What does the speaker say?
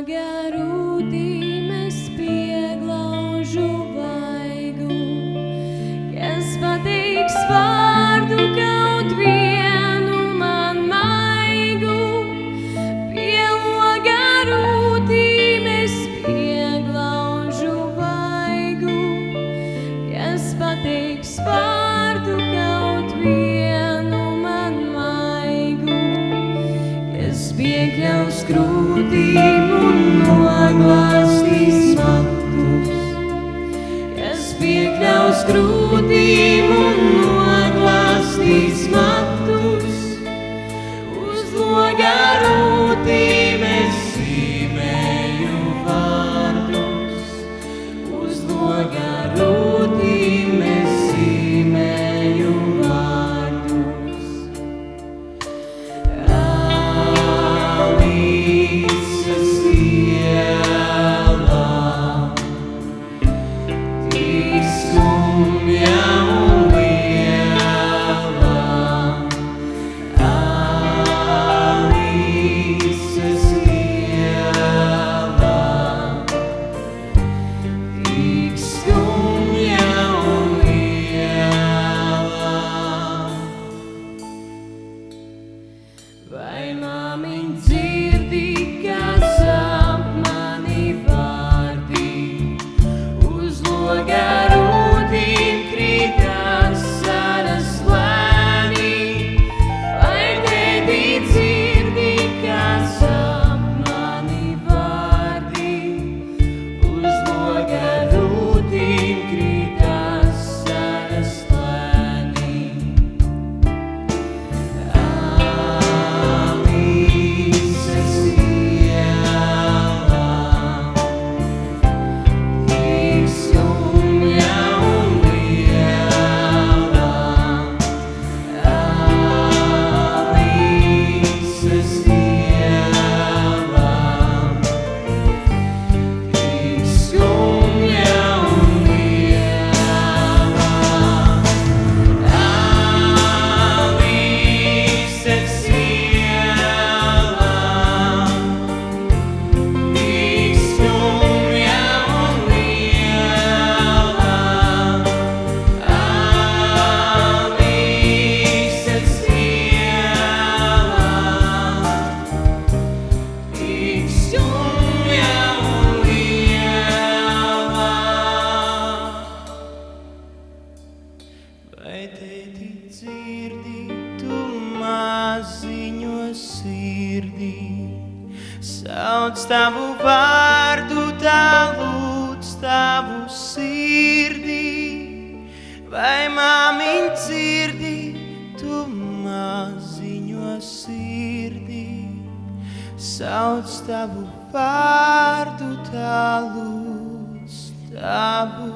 garūtīm es pieglaužu vaigu, kas pateiks vārdu kaut vienu man maigu. Pie loga rūtīm es pieglaužu vaigu, kas pateiks vārdu kaut vienu man maigu, kas piekļaus krūtīm un noglāstīs matus, kas piekļaus krūtīm un noglāstīs matus. Uz loga rūtīm es zīmēju vārdus, uz loga rūtīm es zīmēju vārdus. Alises ielā, tik skumja un liela. Alises ielā, tik skumja un liela. Vai māmiņ dzirdi, kā sāp mani vārdi? Uz loga rūtīm krīt asaras lēni. Vai tēti dzirdi, kā sāp mani vārdi? Uz loga rūtīm krīt asaras lēni. Alises ielā, tik skumja un liela. Alises ielā, tik skumja un liela. Alises ielā, tik skumja un liela. Alises ielā, tik skumja un liela. Vai tēti dzirdi, tu maziņo sirdī? Sauc tavu vārdu, tā lūdz tavu sirdī. Vai māmiņ dzirdi, tu maziņo sirdī? Sauc tavu vārdu, tā lūdz tavu